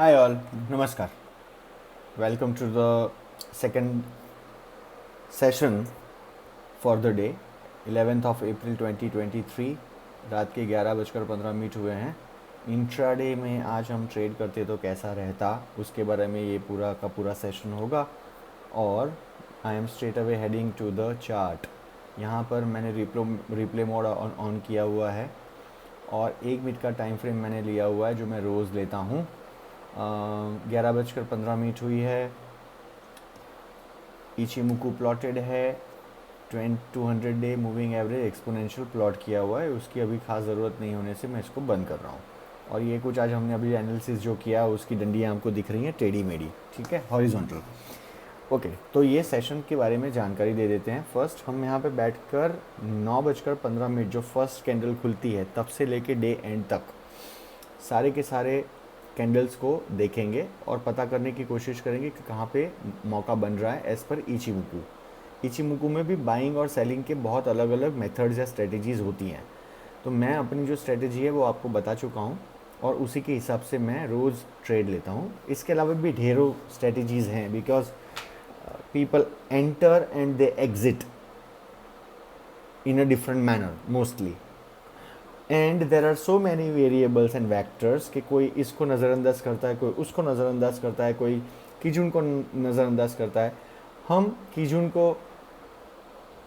Hi all, Namaskar. Welcome to the second session for the day, 11th of April 2023. रात के 11:15 हुए हैं. Intraday में आज हम ट्रेड करते तो कैसा रहता, उसके बारे में ये पूरा का पूरा सेशन होगा. और I am straight away heading to the chart. यहाँ पर मैंने रिप्ले मोड ऑन किया हुआ है और 1 मिनट का टाइम फ्रेम मैंने लिया हुआ है जो मैं रोज़ लेता हूँ. 11:15 हुई है. इचिमुकु प्लॉटेड है. 200 day moving average exponential plot किया हुआ है. उसकी अभी खास ज़रूरत नहीं होने से मैं इसको बंद कर रहा हूँ. और ये कुछ आज हमने अभी एनालिसिस जो किया उसकी डंडियाँ हमको दिख रही हैं टेढ़ी मेढ़ी. ठीक है, हॉरिजॉन्टल. ओके, तो ये सेशन के बारे में जानकारी दे देते हैं. फर्स्ट हम यहाँ पे बैठकर 9:15 जो फर्स्ट कैंडल खुलती है तब से लेके डे एंड तक सारे के सारे कैंडल्स को देखेंगे और पता करने की कोशिश करेंगे कि कहाँ पे मौका बन रहा है एज़ पर इचिमुकु. इचिमुकु में भी बाइंग और सेलिंग के बहुत अलग अलग मेथड्स या स्ट्रेटजीज़ होती हैं. तो मैं अपनी जो स्ट्रेटजी है वो आपको बता चुका हूँ और उसी के हिसाब से मैं रोज़ ट्रेड लेता हूँ. इसके अलावा भी ढेरों स्ट्रेटजीज़ हैं because people enter and they exit in a different manner mostly, and there are so many variables and vectors कि कोई इसको नज़रअंदाज करता है, कोई उसको नज़रअंदाज करता है, कोई कीजुन को नज़रअंदाज करता है. हम कीजुन को,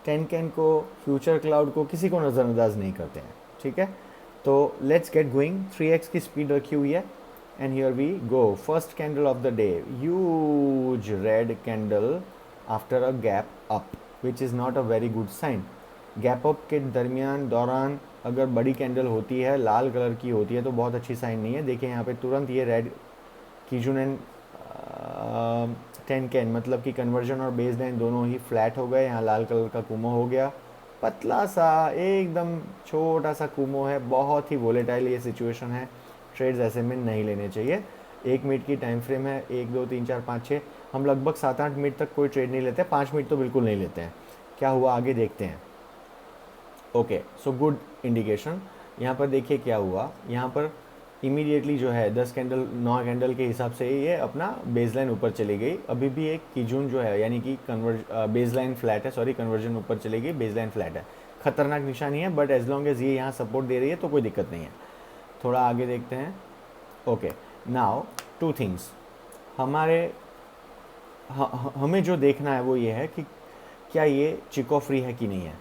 टेनकेन को, फ्यूचर क्लाउड को, किसी को नज़रअंदाज नहीं करते हैं. ठीक है, तो लेट्स गेट गोइंग. 3x की स्पीड रखी हुई है. And here we go. First candle of the day, huge red candle after a gap up, which is not a very good sign. Gap up के दौरान अगर बड़ी कैंडल होती है, लाल कलर की होती है, तो बहुत अच्छी साइन नहीं है. देखिए यहाँ पे तुरंत ये रेड कीजुन एंड टेनकेन मतलब कि कन्वर्जन और बेस लाइन दोनों ही फ्लैट हो गए. यहाँ लाल कलर का कुमो हो गया, पतला सा एकदम छोटा सा कुमो है. बहुत ही वोलेटाइल ये सिचुएशन है. ट्रेड्स ऐसे में नहीं लेने चाहिए. 1 मिनट की टाइम फ्रेम है. 1 2 3 4 5 6, हम लगभग 7 8 मिनट तक कोई ट्रेड नहीं लेते. 5 मिनट तो बिल्कुल नहीं लेते हैं. क्या हुआ आगे देखते हैं. Okay, so good indication. यहाँ पर देखिए क्या हुआ. यहाँ पर इमीडिएटली जो है 10 कैंडल 9 कैंडल के हिसाब से ये अपना बेसलाइन ऊपर चली गई. अभी भी एक कीजून जो है यानी कि बेसलाइन फ्लैट है, सॉरी कन्वर्जन ऊपर चली गई, बेसलाइन फ्लैट है. खतरनाक निशानी है बट एज लॉन्ग एज ये यहाँ सपोर्ट दे रही है तो कोई दिक्कत नहीं है. थोड़ा आगे देखते हैं. Okay, now 2 things. हमें जो देखना है वो ये है कि क्या ये चिको फ्री है कि नहीं है.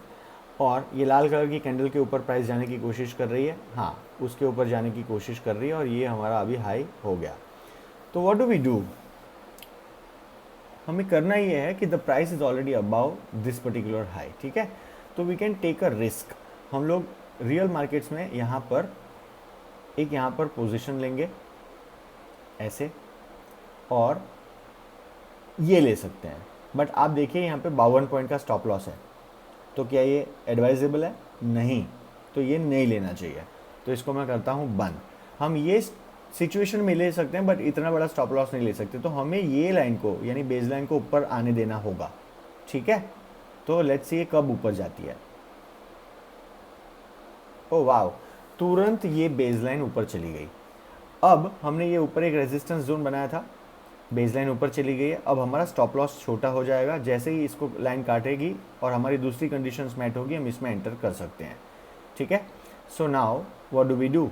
और ये लाल कलर की कैंडल के ऊपर प्राइस जाने की कोशिश कर रही है. हाँ, उसके ऊपर जाने की कोशिश कर रही है और ये हमारा अभी हाई हो गया. तो व्हाट डू वी डू. हमें करना ये है कि the price is already above this particular high. ठीक है, तो we can take a risk. हम लोग रियल मार्केट्स में यहाँ पर पोजीशन लेंगे ऐसे और ये ले सकते हैं. बट आप देखिए यहाँ पे 52 पॉइंट का स्टॉप लॉस है. तो क्या ये एडवाइजेबल है? नहीं. तो ये नहीं लेना चाहिए. तो इसको मैं करता हूँ बंद. हम ये सिचुएशन में ले सकते हैं बट इतना बड़ा स्टॉप लॉस नहीं ले सकते. तो हमें ये लाइन को यानी बेस लाइन को ऊपर आने देना होगा. ठीक है, तो लेट्स सी ये कब ऊपर जाती है. ओ वाह, तुरंत ये बेसलाइन ऊपर चली गई. अब हमने ये ऊपर एक रेजिस्टेंस जोन बनाया था, बेसलाइन ऊपर चली गई है. अब हमारा स्टॉप लॉस छोटा हो जाएगा. जैसे ही इसको लाइन काटेगी और हमारी दूसरी कंडीशंस मैट होगी, हम इसमें एंटर कर सकते हैं. ठीक है, so now what do we do.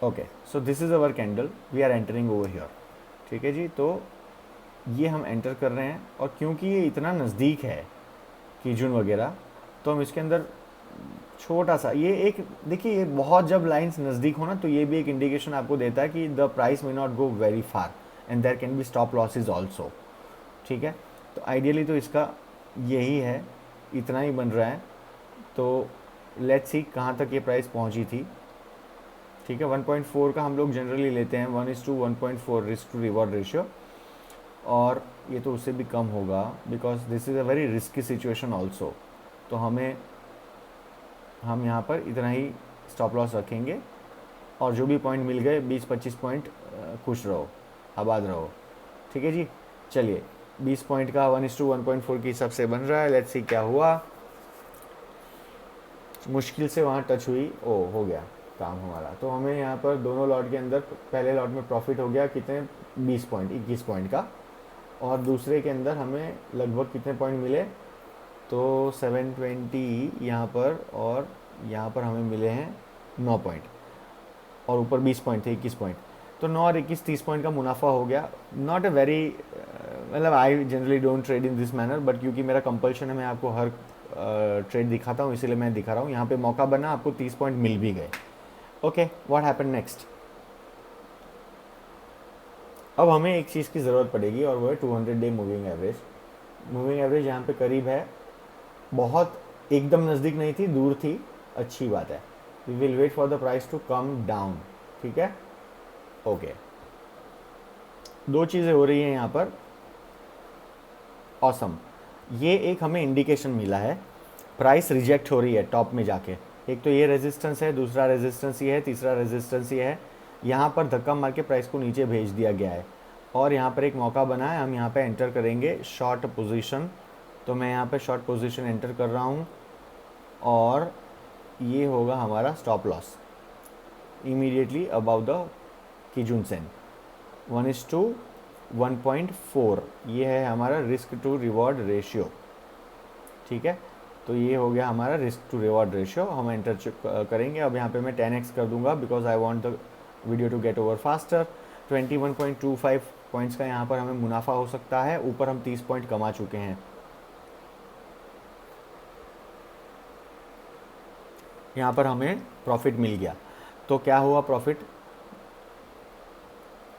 Okay, so this is our candle, we are entering over here. ठीक है जी, तो ये हम एंटर कर रहे हैं और क्योंकि ये इतना नज़दीक है कीजुन वगैरह, तो हम इसके अंदर छोटा सा ये एक देखिए, ये बहुत जब लाइंस नज़दीक हो ना तो ये भी एक इंडिकेशन आपको देता है कि the price may not go very far and there can be stop losses also. ठीक है, तो आइडियली तो इसका यही है, इतना ही बन रहा है. तो लेट्स सी कहाँ तक ये प्राइस पहुँची थी. ठीक है, 1.4 का हम लोग जनरली लेते हैं, 1:1.4 रिस्क टू रिवॉर्ड रेशियो. और ये तो उससे भी कम होगा because this is a very risky situation also. तो हम यहाँ पर इतना ही स्टॉप लॉस रखेंगे और जो भी पॉइंट मिल गए 20-25 पॉइंट, खुश रहो, आबाद रहो. ठीक है जी, चलिए 20 पॉइंट का 1:1.4 के हिसाब से बन रहा है. लेट्स सी क्या हुआ. मुश्किल से वहाँ टच हुई, ओ हो गया. काम हमारा। तो हमें यहाँ पर दोनों लॉट के अंदर पहले लॉट में प्रॉफिट हो गया कितने, 20 पॉइंट, 21 पॉइंट का, और दूसरे के अंदर हमें लगभग कितने पॉइंट मिले, तो 720 यहाँ पर, और यहाँ पर हमें मिले हैं 9 पॉइंट, और ऊपर 20 पॉइंट थे, 21 पॉइंट। तो 9 और 21 30 पॉइंट का मुनाफा हो गया। नॉट अ वेरी, मतलब I generally don't trade in this manner, but क्योंकि मेरा कंपल्शन है मैं आपको हर ट्रेड दिखाता हूँ, इसीलिए मैं दिखा रहा हूँ। यहाँ पे मौका बना, आपको 30 पॉइंट मिल भी गए। Okay, what happen next. अब हमें एक चीज़ की ज़रूरत पड़ेगी, और वो है 200 day moving average. Moving average यहाँ पे करीब है, बहुत एकदम नज़दीक नहीं थी, दूर थी, अच्छी बात है। We will wait for the price to come down, ठीक है। ओके, दो चीज़ें हो रही हैं यहाँ पर, ऑसम। ये एक हमें इंडिकेशन मिला है, प्राइस रिजेक्ट हो रही है टॉप में जाके। एक तो ये रेजिस्टेंस है, दूसरा रेजिस्टेंस ये है, तीसरा रेजिस्टेंस ये है। यहाँ पर धक्का मार के प्राइस को नीचे भेज दिया गया है, और यहाँ पर एक मौका बना है, हम यहाँ पे एंटर करेंगे शॉर्ट पोजीशन। तो मैं यहाँ पे शॉर्ट पोजीशन एंटर कर रहा हूँ, और ये होगा हमारा stop loss immediately above the kijun sen 1:1.4। ये है हमारा रिस्क टू रिवॉर्ड रेशियो, ठीक है। तो ये हो गया हमारा रिस्क टू रिवॉर्ड रेशियो, हम एंटर करेंगे। अब यहाँ पे मैं 10x कर दूंगा, because I want the video to get over faster. 21.25 points का यहाँ पर हमें मुनाफा हो सकता है, ऊपर हम 30 पॉइंट कमा चुके हैं। यहाँ पर हमें प्रॉफिट मिल गया। तो क्या हुआ प्रॉफिट,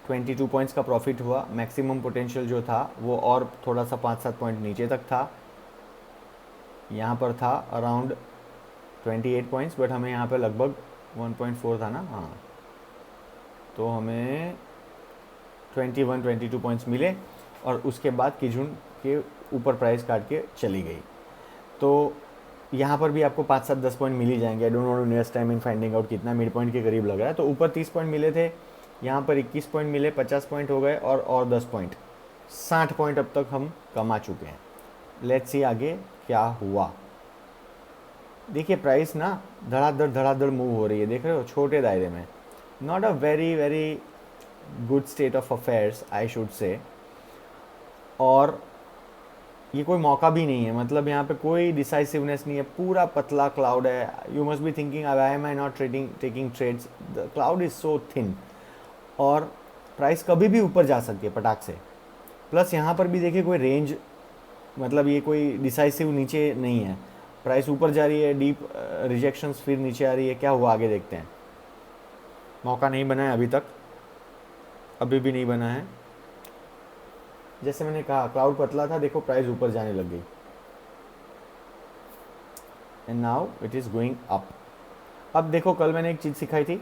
22 पॉइंट्स का प्रॉफिट हुआ। मैक्सिमम पोटेंशियल जो था वो और थोड़ा सा 5-7 पॉइंट नीचे तक था, यहाँ पर था अराउंड 28 पॉइंट्स, बट हमें यहाँ पर लगभग 1.4 था ना, हाँ, तो हमें 21-22 पॉइंट्स मिले, और उसके बाद कीजुन के ऊपर प्राइस काट के चली गई। तो यहाँ पर भी आपको 5-7-10 पॉइंट मिल ही जाएंगे। I don't want to invest time in finding out कितना मिड पॉइंट के करीब लग रहा है। तो ऊपर 30 पॉइंट मिले थे, यहाँ पर 21 पॉइंट मिले, 50 पॉइंट हो गए, और 10 पॉइंट, 60 पॉइंट अब तक हम कमा चुके हैं। लेट्स सी आगे क्या हुआ। देखिए प्राइस ना धड़ाधड़ मूव हो रही है, देख रहे हो, छोटे दायरे में। Not a very very good state of affairs I should say, और ये कोई मौका भी नहीं है, मतलब यहाँ पे कोई डिसाइसिवनेस नहीं है, पूरा पतला क्लाउड है। You must be thinking I am I not taking trades, the cloud is so thin, और प्राइस कभी भी ऊपर जा सकती है पटाख से। प्लस यहाँ पर भी देखिए कोई रेंज, मतलब ये कोई डिसाइसिव नीचे नहीं है, प्राइस ऊपर जा रही है, डीप रिजेक्शंस, फिर नीचे आ रही है। क्या हुआ आगे देखते हैं। मौका नहीं बना है अभी तक, अभी भी नहीं बना है। जैसे मैंने कहा क्लाउड पतला था, देखो प्राइस ऊपर जाने लग गई, and now it is going up. अब देखो कल मैंने एक चीज़ सिखाई थी,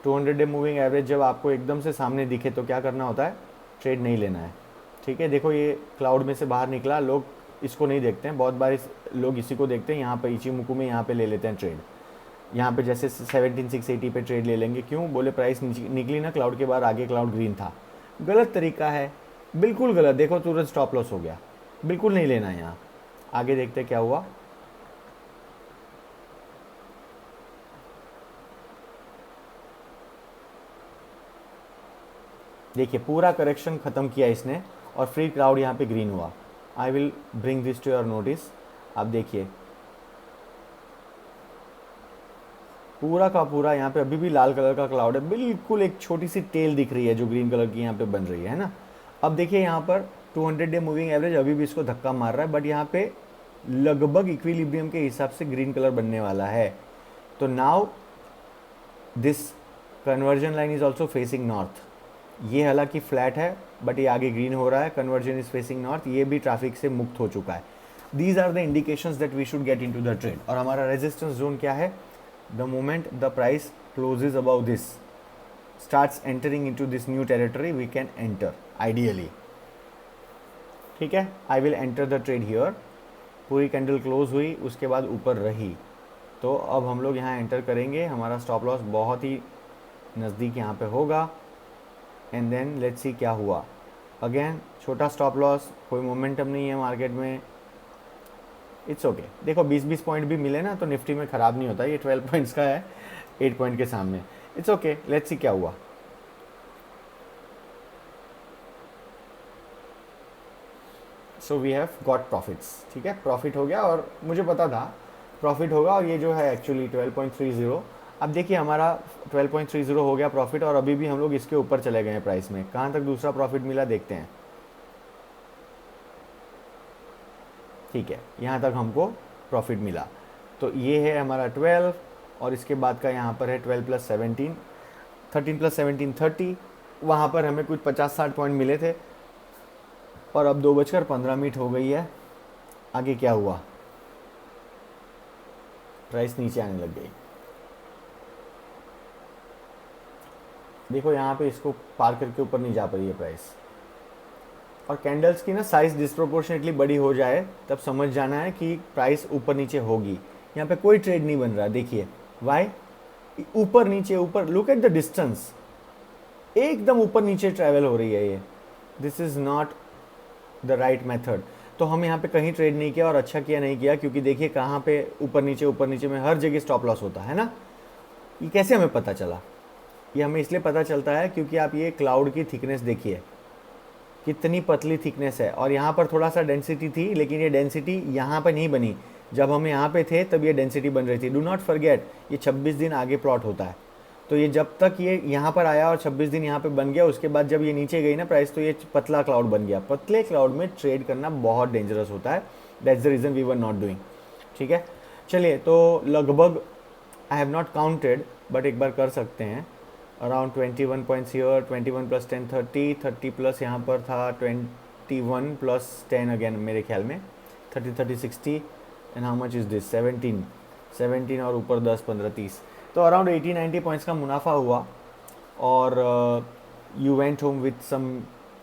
200 डे मूविंग एवरेज जब आपको एकदम से सामने दिखे तो क्या करना होता है, ट्रेड नहीं लेना है, ठीक है। देखो ये क्लाउड में से बाहर निकला, लोग इसको नहीं देखते हैं, बहुत बार लोग इसी को देखते हैं, यहाँ पे इचिमुकू में यहाँ पे ले लेते हैं ट्रेड। यहाँ पे जैसे 17,680 पे ट्रेड ले लेंगे, क्यों, बोले प्राइस निकली ना क्लाउड के बाद, आगे क्लाउड ग्रीन था। गलत तरीका है, बिल्कुल गलत। देखो तुरंत स्टॉप लॉस हो गया, बिल्कुल नहीं लेना है यहाँ। आगे देखते क्या हुआ। देखिए पूरा करेक्शन खत्म किया इसने, और फ्री क्लाउड यहाँ पे ग्रीन हुआ। I will bring this to your notice. आप देखिए पूरा का पूरा यहाँ पे अभी भी लाल कलर का क्लाउड है, बिल्कुल एक छोटी सी टेल दिख रही है जो ग्रीन कलर की यहाँ पे बन रही है ना। अब देखिए यहाँ पर 200 डे मूविंग एवरेज अभी भी इसको धक्का मार रहा है, बट यहाँ पे लगभग इक्विलिब्रियम के हिसाब से ग्रीन कलर बनने वाला है। तो now this conversion line is also facing north. ये हालांकि फ्लैट है, बट ये आगे ग्रीन हो रहा है, कन्वर्जन इज फेसिंग नॉर्थ, ये भी ट्रैफिक से मुक्त हो चुका है। These are the indications that we should get into the trade. और हमारा रेजिस्टेंस जोन क्या है, the moment the price closes above this, starts entering into this new territory, we can enter ideally, ठीक है। I will enter the trade here. पूरी candle close हुई, उसके बाद ऊपर रही, तो अब हम लोग यहाँ एंटर करेंगे। हमारा स्टॉप लॉस बहुत ही नज़दीक यहाँ पे होगा, एंड देन लेट्स सी क्या हुआ। अगेन छोटा स्टॉप लॉस, कोई मोमेंटम नहीं है मार्केट में, इट्स ओके। देखो 20-20 पॉइंट भी मिले ना तो निफ्टी में ख़राब नहीं होता, ये 12 पॉइंट्स का है 8 पॉइंट के सामने। इट्स ओके, लेट्स सी क्या हुआ। So we have got profits, ठीक है, प्रॉफिट हो गया और मुझे पता था प्रॉफिट होगा, और ये जो है एक्चुअली 12.30। अब देखिए हमारा 12.30 हो गया प्रॉफिट, और अभी भी हम लोग इसके ऊपर चले गए हैं प्राइस में। कहाँ तक दूसरा प्रॉफिट मिला देखते हैं। ठीक है, यहाँ तक हमको प्रॉफिट मिला। तो ये है हमारा 12, और इसके बाद का यहाँ पर है 12 + 17, 13 + 17 30। वहाँ पर हमें कुछ 50-60 पॉइंट मिले थे, और अब 2:15 हो गई है। आगे क्या हुआ, प्राइस नीचे आने लग गई। देखो यहाँ पे इसको पार करके ऊपर नहीं जा पा रही है प्राइस, और कैंडल्स की ना साइज डिस्प्रोपोर्शनेटली बड़ी हो जाए तब समझ जाना है कि प्राइस ऊपर नीचे होगी। यहाँ पे कोई ट्रेड नहीं बन रहा, देखिए वाई, ऊपर नीचे ऊपर, लुक एट द डिस्टेंस, एकदम ऊपर नीचे ट्रैवल हो रही है ये। This is not the right method. तो हम यहाँ पे कहीं ट्रेड नहीं किया, और अच्छा किया नहीं किया, क्योंकि देखिए कहाँ पे ऊपर नीचे में हर जगह स्टॉप लॉस होता है ना। ये कैसे हमें पता चला? ये हमें इसलिए पता चलता है क्योंकि आप ये क्लाउड की थिकनेस देखिए, कितनी पतली थिकनेस है, और यहाँ पर थोड़ा सा डेंसिटी थी, लेकिन ये डेंसिटी यहाँ पर नहीं बनी। जब हम यहाँ पे थे तब ये डेंसिटी बन रही थी। डू नॉट फॉरगेट, ये 26 दिन आगे प्लॉट होता है। तो ये जब तक ये यहाँ पर आया और 26 दिन यहाँ पे बन गया, उसके बाद जब ये नीचे गई ना प्राइस, तो ये पतला क्लाउड बन गया। पतले क्लाउड में ट्रेड करना बहुत डेंजरस होता है। That's the reason we were not doing. ठीक है, चलिए, तो लगभग I have not counted, but एक बार कर सकते हैं। अराउंड 21 पॉइंट्स हियर, 21 + 10 30, 30 प्लस यहाँ पर था 21 + 10 अगेन मेरे ख्याल में 30 30 60, and how much is this 17 17, और ऊपर 10 15 30, तो अराउंड 80-90 पॉइंट्स का मुनाफा हुआ। और you went home with some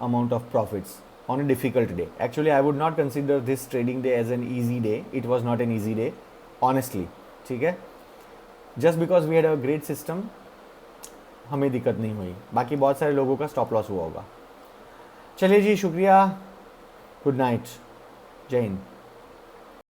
amount of profits on a difficult day. Actually I would not consider this trading day as an easy day, it was not an easy day honestly. ठीक है, just because we had a great system, हमें दिक्कत नहीं हुई, बाकी बहुत सारे लोगों का स्टॉप लॉस हुआ होगा। चलिए जी, शुक्रिया, गुड नाइट, जय हिंद।